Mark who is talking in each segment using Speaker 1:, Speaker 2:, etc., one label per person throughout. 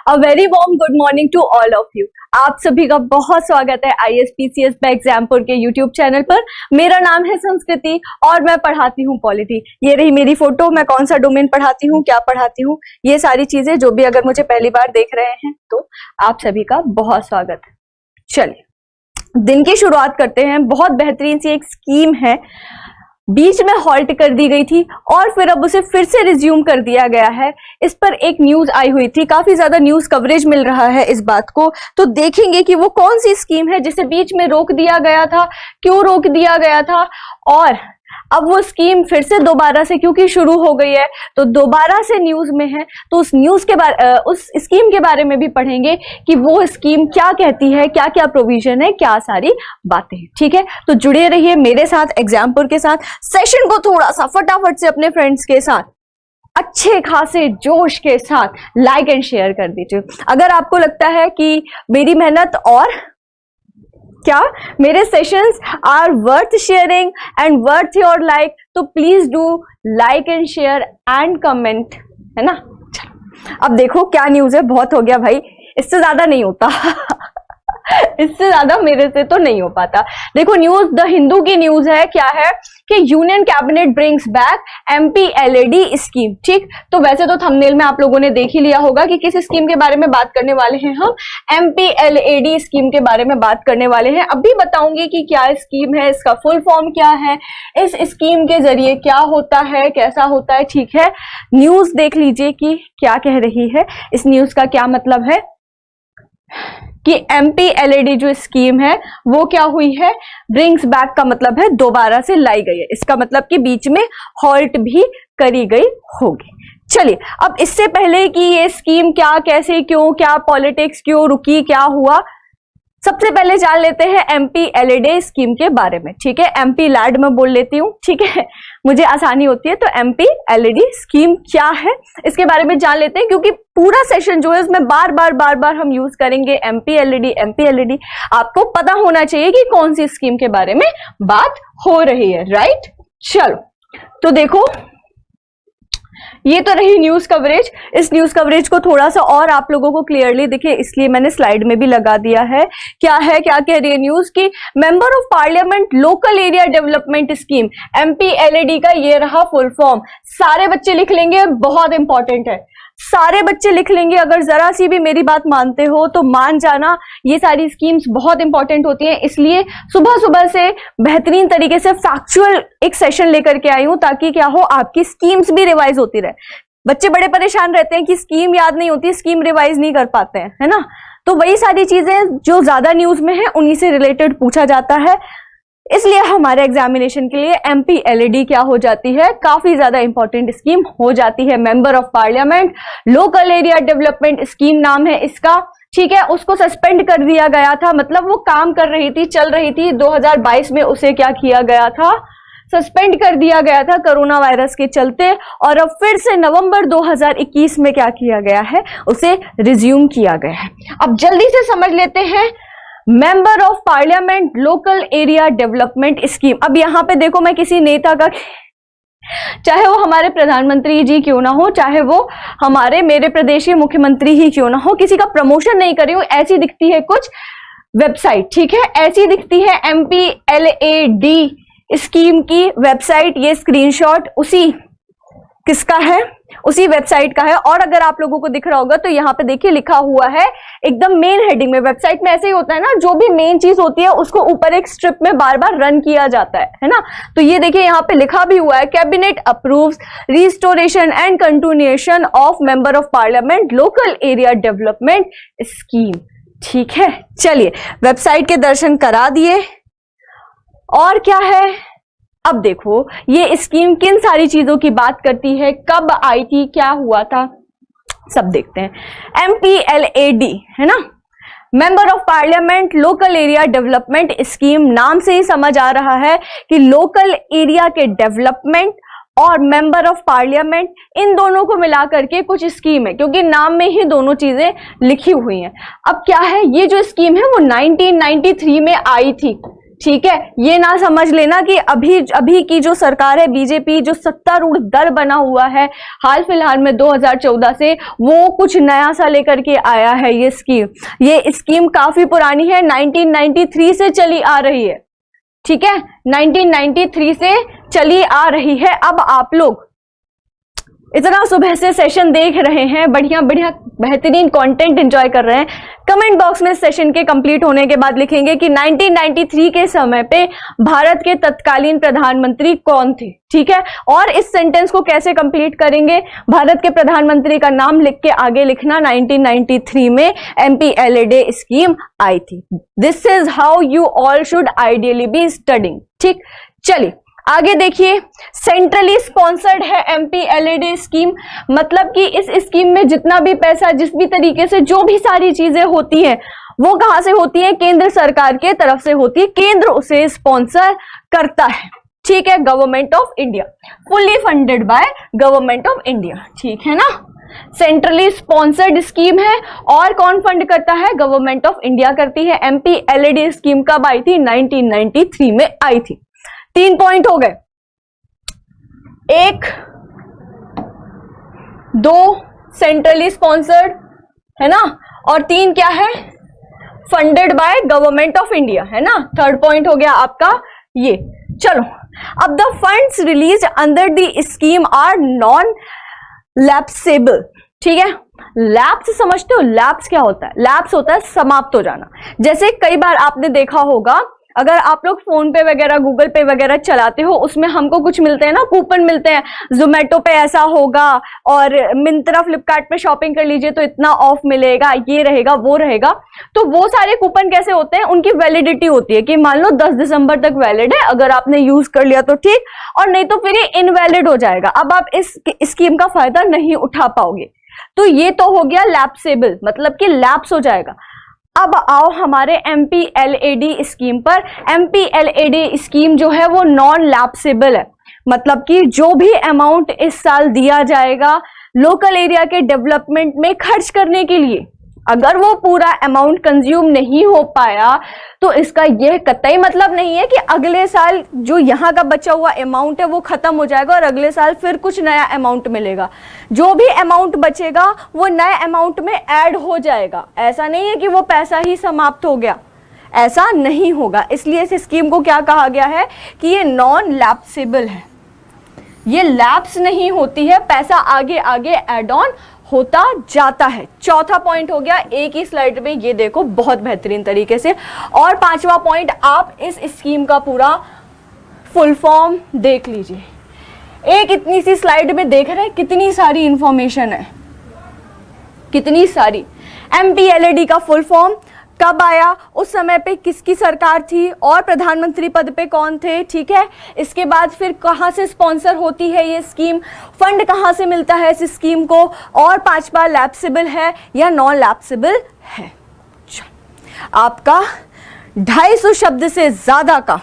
Speaker 1: A very warm good morning to all of you. आप सभी का बहुत स्वागत है ISPCS एग्जामपुर के यूट्यूब चैनल पर। मेरा नाम है संस्कृति और मैं पढ़ाती हूँ पॉलिटी। ये रही मेरी फोटो, मैं कौन सा डोमेन पढ़ाती हूँ, क्या पढ़ाती हूँ, ये सारी चीजें जो भी अगर मुझे पहली बार देख रहे हैं तो आप सभी का बहुत स्वागत है। चलिए दिन की शुरुआत करते हैं। बहुत बेहतरीन सी एक स्कीम है, बीच में हॉल्ट कर दी गई थी और फिर अब उसे फिर से रिज्यूम कर दिया गया है। इस पर एक न्यूज आई हुई थी, काफी ज्यादा न्यूज कवरेज मिल रहा है इस बात को, तो देखेंगे कि वो कौन सी स्कीम है जिसे बीच में रोक दिया गया था, क्यों रोक दिया गया था, और अब वो स्कीम फिर से दोबारा से क्योंकि शुरू हो गई है तो दोबारा से न्यूज में है, तो उस न्यूज के बारे उस स्कीम के बारे में भी पढ़ेंगे कि वो स्कीम क्या कहती है, क्या क्या प्रोविजन है, क्या सारी बातें हैं। ठीक है, तो जुड़े रहिए मेरे साथ एग्जामपुर के साथ। सेशन को थोड़ा सा फटाफट से अपने फ्रेंड्स के साथ अच्छे खासे जोश के साथ लाइक एंड शेयर कर दीजिए। अगर आपको लगता है कि मेरी मेहनत और क्या मेरे sessions are worth sharing and worth your like, तो please do like and share and comment, है ना। अब देखो क्या न्यूज है, बहुत हो गया भाई, इससे ज्यादा नहीं होता इससे ज्यादा मेरे से तो नहीं हो पाता। देखो न्यूज द हिंदू की न्यूज है, क्या है कि union cabinet brings back MPLAD scheme. ठीक, तो वैसे तो थंबनेल में आप लोगों ने देख ही लिया होगा कि किस स्कीम के बारे में बात करने वाले हैं हम। MPLAD स्कीम के बारे में बात करने वाले हैं। अभी बताऊंगी कि क्या स्कीम है, इसका फुल फॉर्म क्या है, इस स्कीम के जरिए क्या होता है, कैसा होता है। ठीक है, न्यूज देख लीजिए कि क्या कह रही है। इस न्यूज का क्या मतलब है कि MPLAD जो स्कीम है वो क्या हुई है, ब्रिंग्स बैक का मतलब है दोबारा से लाई गई है, इसका मतलब कि बीच में हॉल्ट भी करी गई होगी। चलिए अब इससे पहले कि ये स्कीम क्या, कैसे, क्यों, क्या पॉलिटिक्स, क्यों रुकी, क्या हुआ, सबसे पहले जान लेते हैं MPLAD स्कीम के बारे में। ठीक है, MPLAD में बोल लेती हूँ, ठीक है, मुझे आसानी होती है। तो MPLAD स्कीम क्या है इसके बारे में जान लेते हैं, क्योंकि पूरा सेशन जो है उसमें बार बार हम यूज करेंगे MPLAD। आपको पता होना चाहिए कि कौन सी स्कीम के बारे में बात हो रही है, राइट। चलो तो देखो ये तो रही न्यूज कवरेज। इस न्यूज कवरेज को थोड़ा सा और आप लोगों को क्लियरली दिखे इसलिए मैंने स्लाइड में भी लगा दिया है। क्या है, क्या कह रही है न्यूज की, member of parliament local area development scheme, MPLAD का ये रहा फुल फॉर्म। सारे बच्चे लिख लेंगे, बहुत इंपॉर्टेंट है, सारे बच्चे लिख लेंगे। अगर जरा सी भी मेरी बात मानते हो तो मान जाना, ये सारी स्कीम्स बहुत इंपॉर्टेंट होती हैं, इसलिए सुबह सुबह से बेहतरीन तरीके से फैक्चुअल एक सेशन लेकर के आई हूं ताकि क्या हो, आपकी स्कीम्स भी रिवाइज होती रहे। बच्चे बड़े परेशान रहते हैं कि स्कीम याद नहीं होती, स्कीम रिवाइज नहीं कर पाते हैं, है ना। तो वही सारी चीजें जो ज्यादा न्यूज में है उन्हीं से रिलेटेड पूछा जाता है, इसलिए हमारे एग्जामिनेशन के लिए MPLAD क्या हो जाती है, काफी ज्यादा इंपॉर्टेंट स्कीम हो जाती है। Member of parliament local area development scheme नाम है इसका। ठीक है, उसको सस्पेंड कर दिया गया था, मतलब वो काम कर रही थी, चल रही थी, 2022 में उसे क्या किया गया था, सस्पेंड कर दिया गया था कोरोना वायरस के चलते, और अब फिर से नवंबर 2021 में क्या किया गया है, उसे रिज्यूम किया गया है। अब जल्दी से समझ लेते हैं member of parliament local area development scheme. अब यहां पे देखो, मैं किसी नेता का, चाहे वो हमारे प्रधानमंत्री जी क्यों ना हो, चाहे वो हमारे मेरे प्रदेश के मुख्यमंत्री ही क्यों ना हो, किसी का प्रमोशन नहीं कर रही हूं। ऐसी दिखती है कुछ वेबसाइट, ठीक है, ऐसी दिखती है MPLAD स्कीम की वेबसाइट। ये स्क्रीनशॉट उसी किसका है, उसी वेबसाइट का है। और अगर आप लोगों को दिख रहा होगा तो यहाँ पे देखिए लिखा हुआ है एकदम मेन हेडिंग में। वेबसाइट में ऐसे ही होता है ना, जो भी मेन चीज होती है उसको ऊपर एक स्ट्रिप में बार बार रन किया जाता है ना। तो ये देखिए यहाँ पे लिखा भी हुआ है, cabinet approves restoration and continuation of member of parliament local area development scheme. ठीक है, चलिए वेबसाइट के दर्शन करा दिए। और क्या है, अब देखो ये स्कीम किन सारी चीजों की बात करती है, कब आई थी, क्या हुआ था, सब देखते हैं। MPLAD है ना, member of parliament local area development scheme, नाम से ही समझ आ रहा है कि लोकल एरिया के डेवलपमेंट और मेंबर ऑफ पार्लियामेंट, इन दोनों को मिलाकर के कुछ स्कीम है, क्योंकि नाम में ही दोनों चीजें लिखी हुई हैं। अब क्या है, ये जो स्कीम है वो 1993 में आई थी। ठीक है, ये ना समझ लेना कि अभी की जो सरकार है बीजेपी, जो सत्तारूढ़ दल बना हुआ है हाल फिलहाल में 2014 से, वो कुछ नया सा लेकर के आया है। ये स्कीम काफी पुरानी है, 1993 से चली आ रही है। ठीक है, 1993 से चली आ रही है। अब आप लोग इतना सुबह से सेशन देख रहे हैं, बढ़िया बढ़िया बेहतरीन कंटेंट एंजॉय कर रहे हैं। कमेंट बॉक्स में सेशन के कंप्लीट होने के बाद लिखेंगे कि 1993 के समय पे भारत के तत्कालीन प्रधानमंत्री कौन थे। ठीक है, और इस सेंटेंस को कैसे कंप्लीट करेंगे, भारत के प्रधानमंत्री का नाम लिख के आगे लिखना 1993 में MPLA स्कीम आई थी। This is how you all should ideally be studying. ठीक, चलिए आगे देखिए। सेंट्रली स्पॉन्सर्ड है MPLA स्कीम, मतलब कि इस स्कीम में जितना भी पैसा, जिस भी तरीके से जो भी सारी चीजें होती हैं, वो कहां से होती है, केंद्र सरकार के तरफ से होती है, केंद्र उसे स्पॉन्सर करता है। ठीक है, government of India, fully funded by government of India. ठीक है ना, सेंट्रली स्पॉन्सर्ड स्कीम है और कौन फंड करता है, गवर्नमेंट ऑफ इंडिया करती है। MPLA स्कीम कब आई थी, 1993 में आई थी। 3 पॉइंट हो गए, 1, 2 सेंट्रली स्पॉन्सर्ड है ना, और 3 क्या है, funded by government of India है ना। 3rd पॉइंट हो गया आपका ये। चलो, अब the funds release under the scheme are non lapsable. ठीक है, लैप्स समझते हो, लैप्स क्या होता है, लैप्स होता है समाप्त हो जाना। जैसे कई बार आपने देखा होगा, अगर आप लोग फोन पे वगैरह, गूगल पे वगैरह चलाते हो, उसमें हमको कुछ मिलते हैं ना, कूपन मिलते हैं, जोमेटो पे ऐसा होगा, और मिंत्रा फ्लिपकार्ट पे शॉपिंग कर लीजिए तो इतना ऑफ मिलेगा, ये रहेगा वो रहेगा। तो वो सारे कूपन कैसे होते हैं, उनकी वैलिडिटी होती है कि मान लो 10 दिसंबर तक वैलिड है, अगर आपने यूज कर लिया तो ठीक, और नहीं तो फिर ये इनवैलिड हो जाएगा। अब आप इस स्कीम का फायदा नहीं उठा पाओगे। तो ये तो हो गया लैप्सेबल, मतलब कि लैप्स हो जाएगा। अब आओ हमारे MPLA स्कीम पर। MPLA स्कीम जो है वो नॉन लैप्सेबल है, मतलब कि जो भी अमाउंट इस साल दिया जाएगा लोकल एरिया के डेवलपमेंट में खर्च करने के लिए, अगर वो पूरा अमाउंट कंज्यूम नहीं हो पाया तो इसका यह कतई मतलब नहीं है कि अगले साल जो यहाँ का बचा हुआ अमाउंट है वो खत्म हो जाएगा और अगले साल फिर कुछ नया अमाउंट मिलेगा। जो भी अमाउंट बचेगा वो नए अमाउंट में ऐड हो जाएगा। ऐसा नहीं है कि वो पैसा ही समाप्त हो गया, ऐसा नहीं होगा। इसलिए इस स्कीम को क्या कहा गया है कि ये नॉन लैप्सेबल है, ये लैप्स नहीं होती है, पैसा आगे आगे एड ऑन होता जाता है। 4था पॉइंट हो गया, एक ही स्लाइड में ये देखो बहुत बेहतरीन तरीके से। और 5वां पॉइंट, आप इस स्कीम का पूरा फुल फॉर्म देख लीजिए। एक इतनी सी स्लाइड में देख रहे हैं कितनी सारी इंफॉर्मेशन है, कितनी सारी। MPLA का फुल फॉर्म कब आया, उस समय पे किसकी सरकार थी और प्रधानमंत्री पद पे कौन थे। ठीक है, इसके बाद फिर कहाँ से स्पॉन्सर होती है ये स्कीम, फंड कहाँ से मिलता है इस स्कीम को, और 5वां लैप्सेबल है या नॉन लैप्सेबल है। आपका 250 शब्द से ज्यादा का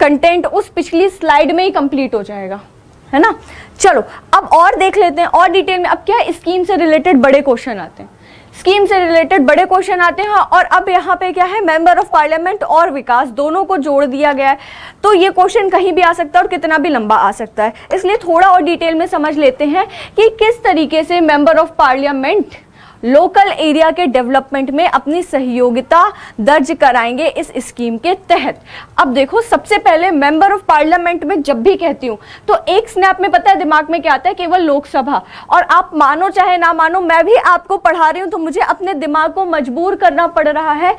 Speaker 1: कंटेंट उस पिछली स्लाइड में ही कंप्लीट हो जाएगा, है ना। चलो अब और देख लेते हैं और डिटेल में। अब क्या स्कीम से रिलेटेड बड़े क्वेश्चन आते हैं, स्कीम से रिलेटेड बड़े क्वेश्चन आते हैं। और अब यहाँ पे क्या है, मेंबर ऑफ पार्लियामेंट और विकास दोनों को जोड़ दिया गया है, तो ये क्वेश्चन कहीं भी आ सकता है और कितना भी लंबा आ सकता है। इसलिए थोड़ा और डिटेल में समझ लेते हैं कि किस तरीके से member of parliament local area के डेवलपमेंट में अपनी सहयोगिता दर्ज कराएंगे इस स्कीम के तहत। अब देखो, सबसे पहले मेंबर ऑफ पार्लियामेंट में जब भी कहती हूं तो एक स्नैप में पता है दिमाग में क्या आता है, केवल लोकसभा। और आप मानो चाहे ना मानो, मैं भी आपको पढ़ा रही हूं तो मुझे अपने दिमाग को मजबूर करना पड़ रहा है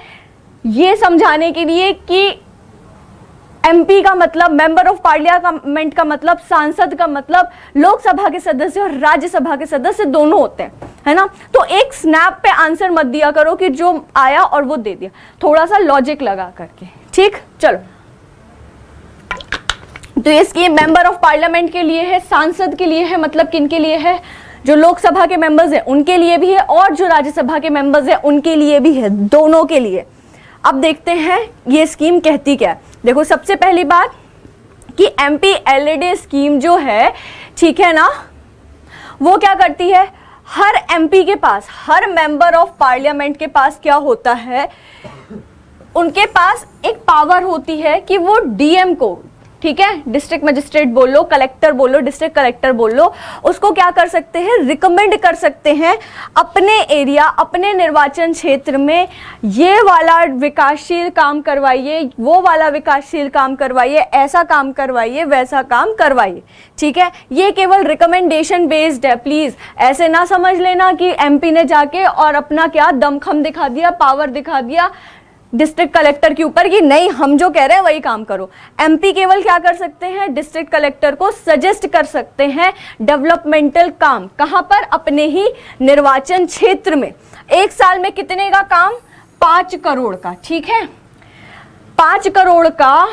Speaker 1: ये समझाने के लिए कि MP का मतलब, मेंबर ऑफ पार्लियामेंट का मतलब, सांसद का मतलब लोकसभा के सदस्य और राज्यसभा के सदस्य दोनों होते हैं, है ना। तो एक स्नैप पे आंसर मत दिया करो कि जो आया और वो दे दिया, थोड़ा सा लॉजिक लगा करके। ठीक, चलो। तो ये स्कीम मेंबर ऑफ पार्लियामेंट के लिए है, सांसद के लिए है, मतलब किन के लिए है, जो लोकसभा के मेंबर्स हैं उनके लिए भी है और जो राज्यसभा के मेंबर्स हैं उनके लिए भी है, दोनों के लिए। अब देखते हैं ये स्कीम कहती क्या है। देखो, सबसे पहली बात कि MPLA स्कीम जो है, ठीक है ना, वो क्या करती है, हर MP के पास, हर मेंबर ऑफ पार्लियामेंट के पास क्या होता है, उनके पास एक पावर होती है कि वो डीएम को, ठीक है, डिस्ट्रिक्ट मजिस्ट्रेट बोल लो, कलेक्टर बोल लो, डिस्ट्रिक्ट कलेक्टर बोल लो, उसको क्या कर सकते हैं, रिकमेंड कर सकते हैं अपने एरिया, अपने निर्वाचन क्षेत्र में ये वाला विकासशील काम करवाइए, वो वाला विकासशील काम करवाइए, ऐसा काम करवाइए, वैसा काम करवाइए, ठीक है। ये केवल रिकमेंडेशन बेस्ड है, प्लीज ऐसे ना समझ लेना कि एमपी ने जाके और अपना क्या दमखम दिखा दिया, पावर दिखा दिया डिस्ट्रिक्ट कलेक्टर के ऊपर कि नहीं हम जो कह रहे हैं वही काम करो। एमपी केवल क्या कर सकते हैं, डिस्ट्रिक्ट कलेक्टर को सजेस्ट कर सकते हैं डेवलपमेंटल काम, कहां पर, अपने ही निर्वाचन क्षेत्र में। एक साल में कितने का काम, 5 करोड़ का, ठीक है, 5 करोड़ का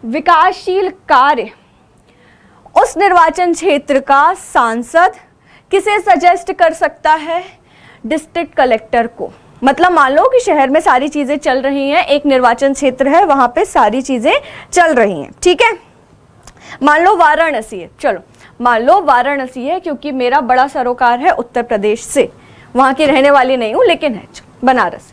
Speaker 1: विकासशील कार्य उस निर्वाचन क्षेत्र का सांसद किसे सजेस्ट कर सकता है, डिस्ट्रिक्ट कलेक्टर को। मतलब मान लो कि शहर में सारी चीजें चल रही हैं, एक निर्वाचन क्षेत्र है, वहां पे सारी चीजें चल रही हैं, ठीक है। मान लो वाराणसी है, चलो मान लो वाराणसी है, क्योंकि मेरा बड़ा सरोकार है उत्तर प्रदेश से, वहां की रहने वाली नहीं हूं लेकिन है बनारस,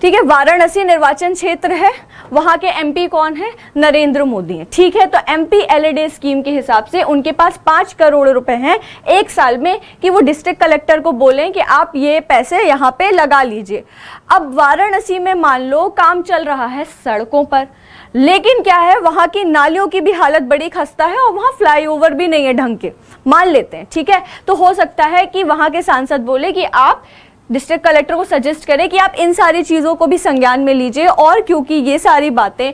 Speaker 1: ठीक है। वाराणसी निर्वाचन क्षेत्र है, वहां के एमपी कौन है, नरेंद्र मोदी हैं, ठीक है। तो एमपी एलईडी स्कीम के हिसाब से उनके पास 5 करोड़ रुपए हैं एक साल में कि वो डिस्ट्रिक्ट कलेक्टर को बोलें कि आप ये पैसे यहाँ पे लगा लीजिए। अब वाराणसी में मान लो काम चल रहा है सड़कों पर, लेकिन क्या है, वहां की नालियों की भी हालत बड़ी खस्ता है और वहां फ्लाईओवर भी नहीं है ढंग के, मान लेते हैं, ठीक है। तो हो सकता है कि वहां के सांसद बोले कि आप डिस्ट्रिक्ट कलेक्टर को सजेस्ट करें कि आप इन सारी चीज़ों को भी संज्ञान में लीजिए, और क्योंकि ये सारी बातें,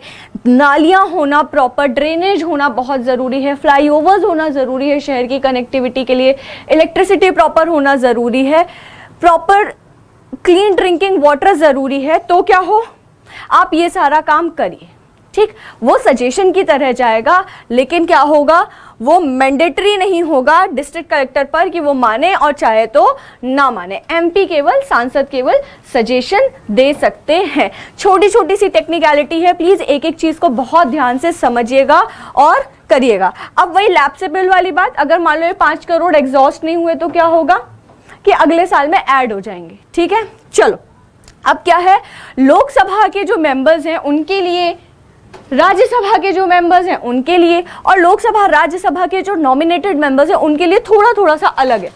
Speaker 1: नालियां होना, प्रॉपर ड्रेनेज होना बहुत ज़रूरी है, फ्लाईओवर्स होना ज़रूरी है शहर की कनेक्टिविटी के लिए, इलेक्ट्रिसिटी प्रॉपर होना ज़रूरी है, प्रॉपर क्लीन ड्रिंकिंग वाटर ज़रूरी है, तो क्या हो, आप ये सारा काम करिए, ठीक। वो सजेशन की तरह जाएगा, लेकिन क्या होगा, वो मैंडेटरी नहीं होगा डिस्ट्रिक्ट कलेक्टर पर कि वो माने और चाहे तो ना माने। एमपी केवल, सांसद केवल सजेशन दे सकते हैं। छोटी छोटी सी टेक्निकलिटी है, प्लीज एक एक चीज को बहुत ध्यान से समझिएगा और करिएगा। अब वही लैप्सेबल वाली बात, अगर मान लो ये 5 करोड़ एग्जॉस्ट नहीं हुए तो क्या होगा कि अगले साल में ऐड हो जाएंगे, ठीक है। चलो अब क्या है, लोकसभा के जो मेंबर्स हैं उनके लिए, राज्यसभा के जो मेंबर्स हैं उनके लिए, और लोकसभा राज्यसभा के जो नॉमिनेटेड मेंबर्स हैं उनके लिए थोड़ा थोड़ा सा अलग है।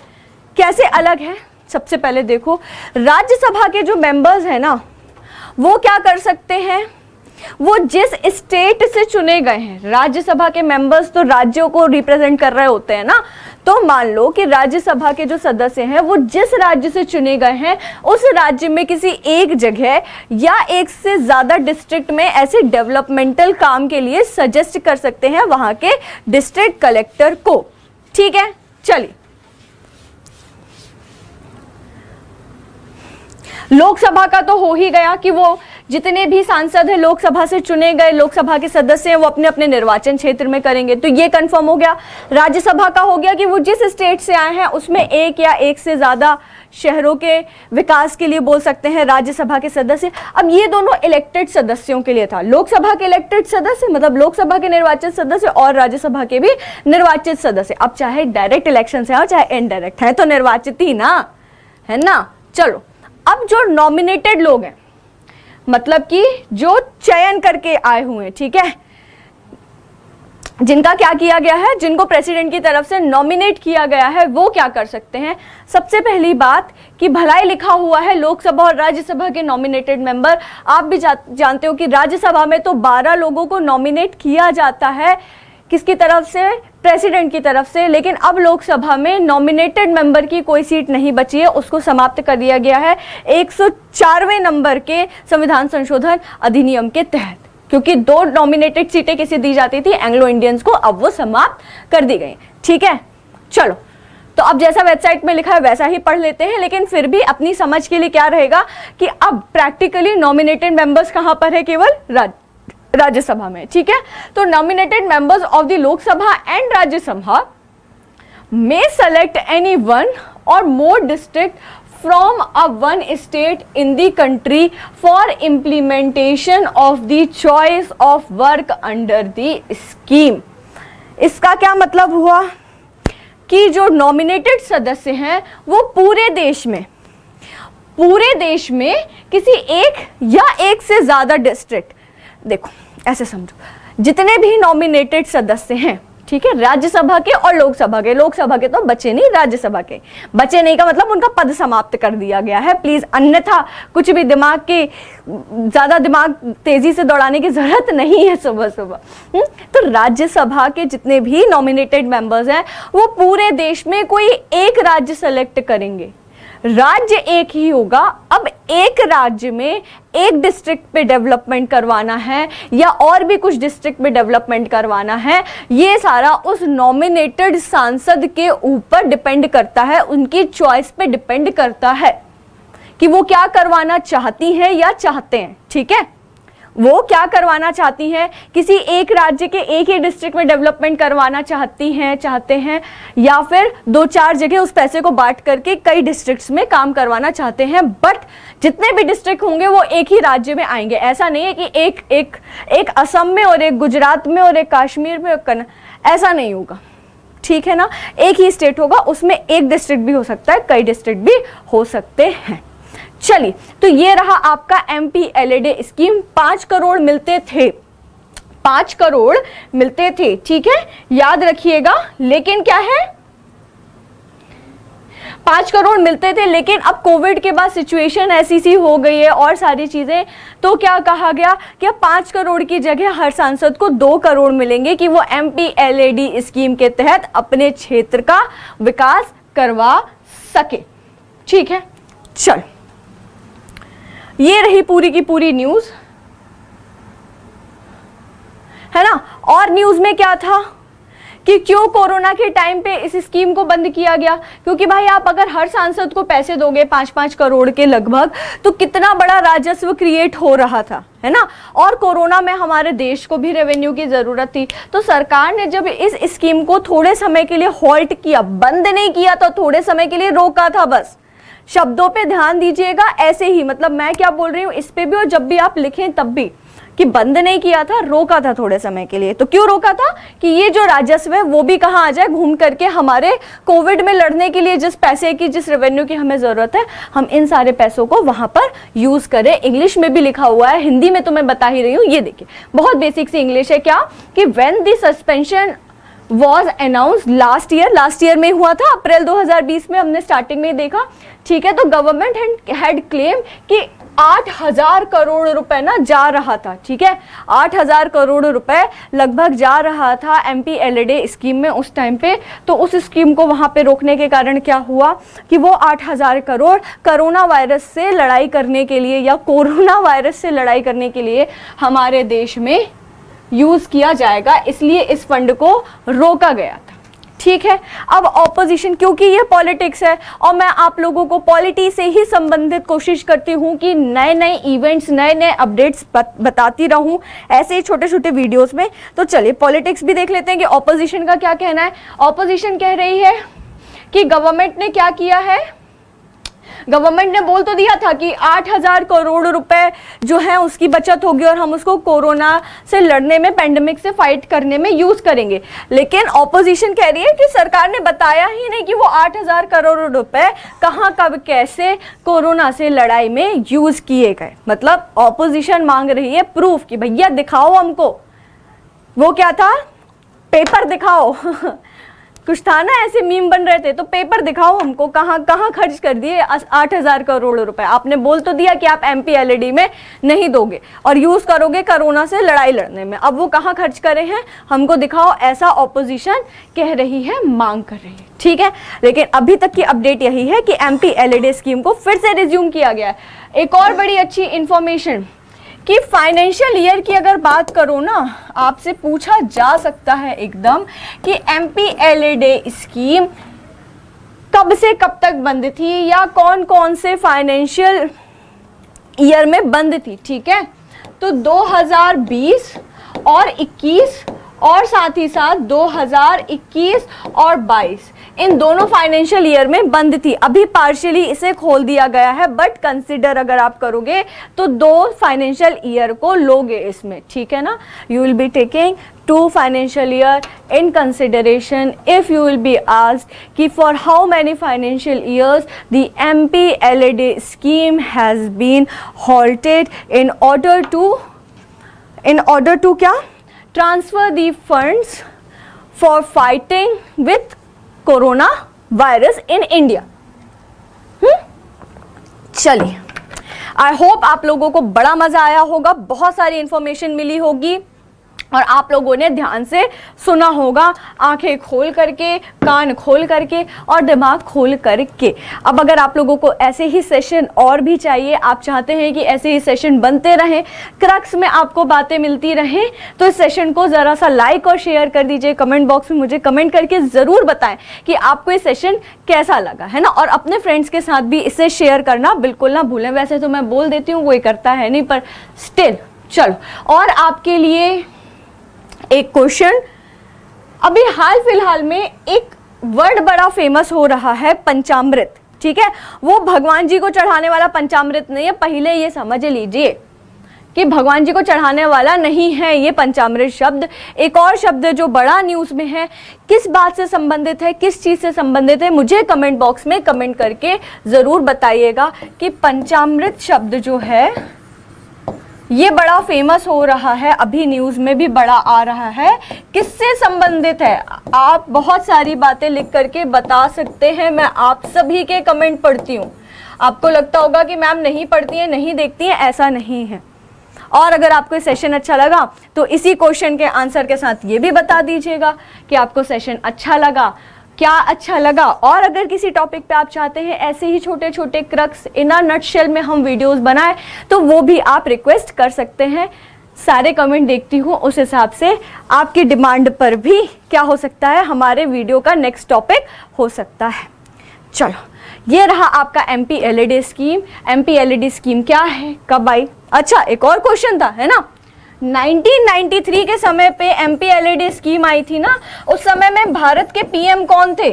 Speaker 1: कैसे अलग है, सबसे पहले देखो, राज्यसभा के जो मेंबर्स हैं ना, वो क्या कर सकते हैं, वो जिस स्टेट से चुने गए हैं, राज्यसभा के मेंबर्स तो राज्यों को रिप्रेजेंट कर रहे होते हैं ना, तो मान लो कि राज्यसभा के जो सदस्य हैं वो जिस राज्य से चुने गए हैं उस राज्य में किसी एक जगह या एक से ज्यादा डिस्ट्रिक्ट में ऐसे डेवलपमेंटल काम के लिए सजेस्ट कर सकते हैं वहां के डिस्ट्रिक्ट कलेक्टर को, ठीक है। चलिए, लोकसभा का तो हो ही गया कि वो जितने भी सांसद हैं लोकसभा से चुने गए, लोकसभा के सदस्य हैं, वो अपने अपने निर्वाचन क्षेत्र में करेंगे, तो ये कंफर्म हो गया। राज्यसभा का हो गया कि वो जिस स्टेट से आए हैं उसमें एक या एक से ज्यादा शहरों के विकास के लिए बोल सकते हैं राज्यसभा के सदस्य। अब ये दोनों इलेक्टेड सदस्यों के लिए था, लोकसभा के इलेक्टेड सदस्य मतलब लोकसभा के निर्वाचित सदस्य और राज्यसभा के भी निर्वाचित सदस्य। अब चाहे डायरेक्ट इलेक्शन से हो चाहे इनडायरेक्ट है, तो निर्वाचित ही ना, है ना। चलो, अब जो नॉमिनेटेड लोग हैं, मतलब कि जो चयन करके आए हुए हैं, ठीक है, जिनका क्या किया गया है, जिनको प्रेसिडेंट की तरफ से नॉमिनेट किया गया है, वो क्या कर सकते हैं। सबसे पहली बात कि भलाई लिखा हुआ है लोकसभा और राज्यसभा के नॉमिनेटेड मेंबर। आप भी जानते हो कि राज्यसभा में तो 12 लोगों को नॉमिनेट किया जाता है, किसकी तरफ से, प्रेसिडेंट की तरफ से, लेकिन अब लोकसभा में नॉमिनेटेड मेंबर की कोई सीट नहीं बची है, उसको समाप्त कर दिया गया है 104वें नंबर के संविधान संशोधन अधिनियम के तहत, क्योंकि 2 नॉमिनेटेड सीटें किसे दी जाती थी, एंग्लो इंडियंस को, अब वो समाप्त कर दी गई, ठीक है। चलो, तो अब जैसा वेबसाइट में लिखा है वैसा ही पढ़ लेते हैं, लेकिन फिर भी अपनी समझ के लिए क्या रहेगा कि अब प्रैक्टिकली नॉमिनेटेड मेंबर्स कहां पर है, केवल राज्यसभा में, ठीक है। तो nominated members of the Lok Sabha and Rajya Sabha may select any one or more district from a one state in the country for implementation of the choice of work under the scheme। इसका क्या मतलब हुआ कि जो नॉमिनेटेड सदस्य हैं वो पूरे देश में किसी एक या एक से ज्यादा डिस्ट्रिक्ट, देखो ऐसे समझो, जितने भी नॉमिनेटेड सदस्य हैं, ठीक है, राज्यसभा के और लोकसभा के तो बचे नहीं, राज्यसभा के बचे नहीं का मतलब उनका पद समाप्त कर दिया गया है। प्लीज, अन्यथा कुछ भी ज्यादा दिमाग तेजी से दौड़ाने की जरूरत नहीं है सुबह सुबह। तो राज्यसभा के जितने भी नॉमिनेटेड मेंबर्स हैं वो पूरे देश में कोई एक राज्य सेलेक्ट करेंगे, राज्य एक ही होगा। अब एक राज्य में एक डिस्ट्रिक्ट पे डेवलपमेंट करवाना है या और भी कुछ डिस्ट्रिक्ट पे डेवलपमेंट करवाना है, ये सारा उस नॉमिनेटेड सांसद के ऊपर डिपेंड करता है, उनकी चॉइस पे डिपेंड करता है कि वो क्या करवाना चाहती हैं या चाहते हैं। ठीक है, वो क्या करवाना चाहती हैं, किसी एक राज्य के एक ही डिस्ट्रिक्ट में डेवलपमेंट करवाना चाहते हैं या फिर 2-4 जगह उस पैसे को बांट करके कई डिस्ट्रिक्ट्स में काम करवाना चाहते हैं। बट जितने भी डिस्ट्रिक्ट होंगे वो एक ही राज्य में आएंगे। ऐसा नहीं है कि एक असम में और एक गुजरात में और एक कश्मीर में, ऐसा नहीं होगा। ठीक है ना, एक ही स्टेट होगा, उसमें एक डिस्ट्रिक्ट भी हो सकता है, कई डिस्ट्रिक्ट भी हो सकते हैं। चलिए, तो ये रहा आपका MPLAD स्कीम। 5 करोड़ मिलते थे, 5 करोड़ मिलते थे, ठीक है, याद रखिएगा। लेकिन क्या है, 5 करोड़ मिलते थे, लेकिन अब कोविड के बाद सिचुएशन ऐसी सी हो गई है और सारी चीजें, तो क्या कहा गया कि अब 5 करोड़ की जगह हर सांसद को 2 करोड़ मिलेंगे कि वो MPLAD स्कीम के तहत अपने क्षेत्र का विकास करवा सके। ठीक है, चल, ये रही पूरी की पूरी न्यूज, है ना। और न्यूज में क्या था कि क्यों कोरोना के टाइम पे इस स्कीम को बंद किया गया, क्योंकि भाई आप अगर हर सांसद को पैसे दोगे 5-5 करोड़ के लगभग, तो कितना बड़ा राजस्व क्रिएट हो रहा था, है ना। और कोरोना में हमारे देश को भी रेवेन्यू की जरूरत थी, तो सरकार ने जब इस स्कीम को थोड़े समय के लिए हॉल्ट किया, बंद नहीं किया, तो थोड़े समय के लिए रोका था बस। शब्दों पे ध्यान दीजिएगा, ऐसे ही, मतलब मैं क्या बोल रही हूँ इस पे भी, और जब भी आप लिखें तब भी, कि बंद नहीं किया था, रोका था थोड़े समय के लिए। तो क्यों रोका था कि ये जो राजस्व है वो भी कहाँ आ जाए, घूम करके हमारे कोविड में लड़ने के लिए जिस पैसे की, जिस रेवेन्यू की हमें जरूरत है, हम इन सारे पैसों को वहां पर यूज करें। इंग्लिश में भी लिखा हुआ है, हिंदी में तो मैं बता ही रही हूँ। ये देखिए, बहुत बेसिक सी इंग्लिश है, क्या कि when the suspension was announced last year में हुआ था, अप्रैल 2020 में हमने स्टार्टिंग में देखा। ठीक है, तो गवर्नमेंट हैड क्लेम कि 8,000 करोड़ रुपए ना जा रहा था। ठीक है, 8,000 करोड़ रुपए लगभग जा रहा था MPLAD स्कीम में उस टाइम पे। तो उस स्कीम को वहां पे रोकने के कारण क्या हुआ कि वो 8,000 करोड़ कोरोना वायरस से लड़ाई करने के लिए, या कोरोना वायरस से लड़ाई करने के लिए हमारे देश में यूज किया जाएगा, इसलिए इस फंड को रोका गया था। ठीक है, अब ऑपोजिशन, क्योंकि ये पॉलिटिक्स है और मैं आप लोगों को पॉलिटी से ही संबंधित कोशिश करती हूँ कि नए नए इवेंट्स, नए नए अपडेट्स बताती रहूँ ऐसे ही छोटे छोटे वीडियोस में। तो चलिए पॉलिटिक्स भी देख लेते हैं कि ऑपोजिशन का क्या कहना है। ऑपोजिशन कह रही है कि गवर्नमेंट ने क्या किया है, गवर्नमेंट ने बोल तो दिया था कि 8,000 करोड़ रुपए जो है उसकी बचत होगी और हम उसको कोरोना से लड़ने में, पेंडेमिक से फाइट करने में यूज करेंगे। लेकिन ऑपोजिशन कह रही है कि सरकार ने बताया ही नहीं कि वो 8,000 करोड़ रुपए कहां, कब, कैसे कोरोना से लड़ाई में यूज किए गए। मतलब ऑपोजिशन मांग रही है प्रूफ कि भैया दिखाओ हमको, वो क्या था, पेपर दिखाओ कुछ था ना, ऐसे मीम बन रहे थे, तो पेपर दिखाओ हमको, कहाँ कहाँ खर्च कर दिए 8,000 करोड़ रुपए। आपने बोल तो दिया कि आप MPLAD में नहीं दोगे और यूज करोगे कोरोना से लड़ाई लड़ने में, अब वो कहाँ खर्च करे हैं हमको दिखाओ, ऐसा ऑपोजिशन कह रही है, मांग कर रही है। ठीक है, लेकिन अभी तक की अपडेट यही है कि MPLAD स्कीम को फिर से रिज्यूम किया गया है। एक और बड़ी अच्छी इंफॉर्मेशन कि फाइनेंशियल ईयर की अगर बात करो ना, आपसे पूछा जा सकता है एकदम कि MPLAD स्कीम कब से कब तक बंद थी या कौन कौन से फाइनेंशियल ईयर में बंद थी। ठीक है, तो 2020 और 21 और साथ ही साथ 2021 और 22, इन दोनों फाइनेंशियल ईयर में बंद थी, अभी पार्शियली इसे खोल दिया गया है, बट कंसिडर अगर आप करोगे तो 2 फाइनेंशियल ईयर को लोगे इसमें, ठीक है ना। You will be taking 2 financial year in consideration if you will be asked कि for how many financial years the MPLAD scheme has been halted in order to क्या transfer the funds for fighting with corona virus in India. चलिए, I hope आप लोगों को बड़ा मजा आया होगा, बहुत सारी इंफॉर्मेशन मिली होगी और आप लोगों ने ध्यान से सुना होगा, आंखें खोल करके, कान खोल करके और दिमाग खोल करके। अब अगर आप लोगों को ऐसे ही सेशन और भी चाहिए, आप चाहते हैं कि ऐसे ही सेशन बनते रहें, क्रक्स में आपको बातें मिलती रहें, तो इस सेशन को ज़रा सा लाइक और शेयर कर दीजिए। कमेंट बॉक्स में मुझे कमेंट करके ज़रूर बताएं कि आपको ये सेशन कैसा लगा, है ना। और अपने फ्रेंड्स के साथ भी इसे शेयर करना बिल्कुल ना भूलें। वैसे तो मैं बोल देती हूँ, कोई करता है नहीं, पर स्टिल चलो। और आपके लिए एक क्वेश्चन, अभी हाल फिलहाल में एक वर्ड बड़ा फेमस हो रहा है, पंचामृत, ठीक है। वो भगवान जी को चढ़ाने वाला पंचामृत नहीं है, पहले ये समझ लीजिए कि भगवान जी को चढ़ाने वाला नहीं है ये पंचामृत शब्द। एक और शब्द जो बड़ा न्यूज़ में है, किस बात से संबंधित है, किस चीज़ से संबंधित है, मुझे कमेंट बॉक्स में कमेंट करके ज़रूर बताइएगा कि पंचामृत शब्द जो है ये बड़ा फेमस हो रहा है, अभी न्यूज़ में भी बड़ा आ रहा है, किससे संबंधित है। आप बहुत सारी बातें लिख करके बता सकते हैं, मैं आप सभी के कमेंट पढ़ती हूँ। आपको लगता होगा कि मैम नहीं पढ़ती हैं, नहीं देखती हैं, ऐसा नहीं है। और अगर आपको सेशन अच्छा लगा तो इसी क्वेश्चन के आंसर के साथ ये भी बता दीजिएगा कि आपको सेशन अच्छा लगा, क्या अच्छा लगा। और अगर किसी टॉपिक पे आप चाहते हैं ऐसे ही छोटे छोटे क्रक्स इन अ नटशेल में हम वीडियोस बनाएं, तो वो भी आप रिक्वेस्ट कर सकते हैं। सारे कमेंट देखती हूँ, उस हिसाब से आपकी डिमांड पर भी क्या हो सकता है, हमारे वीडियो का नेक्स्ट टॉपिक हो सकता है। चलो, ये रहा आपका MPLAD स्कीम। MPLAD स्कीम क्या है, कब आई। अच्छा, एक और क्वेश्चन था, है ना, 1993 के समय पे MPLAD स्कीम आई थी ना, उस समय में भारत के PM कौन थे,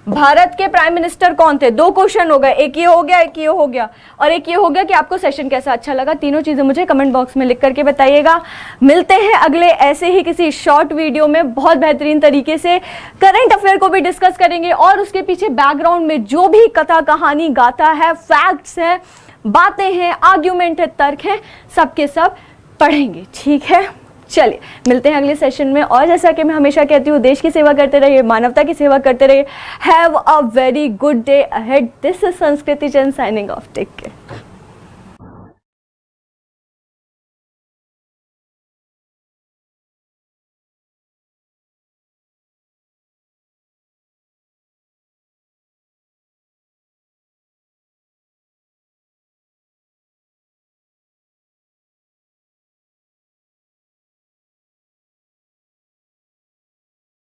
Speaker 1: भारत के प्राइम मिनिस्टर कौन थे। 2 क्वेश्चन हो गए, एक ये हो गया, एक ये हो गया, और एक ये हो गया कि आपको सेशन कैसा अच्छा लगा। तीनों चीज़ें मुझे कमेंट बॉक्स में लिख करके बताइएगा। मिलते हैं अगले ऐसे ही किसी शॉर्ट वीडियो में, बहुत बेहतरीन तरीके से करंट अफेयर को भी डिस्कस करेंगे और उसके पीछे बैकग्राउंड में जो भी कथा कहानी गाथा है, फैक्ट्स हैं, बातें हैं, आर्ग्यूमेंट है, तर्क है, सबके सब पढ़ेंगे, ठीक है। चलिए, मिलते हैं अगले सेशन में। और जैसा कि मैं हमेशा कहती हूँ, देश की सेवा करते रहिए, मानवता की सेवा करते रहिए। Have a very good day ahead. This is Sanskriti Chand signing off. Take care.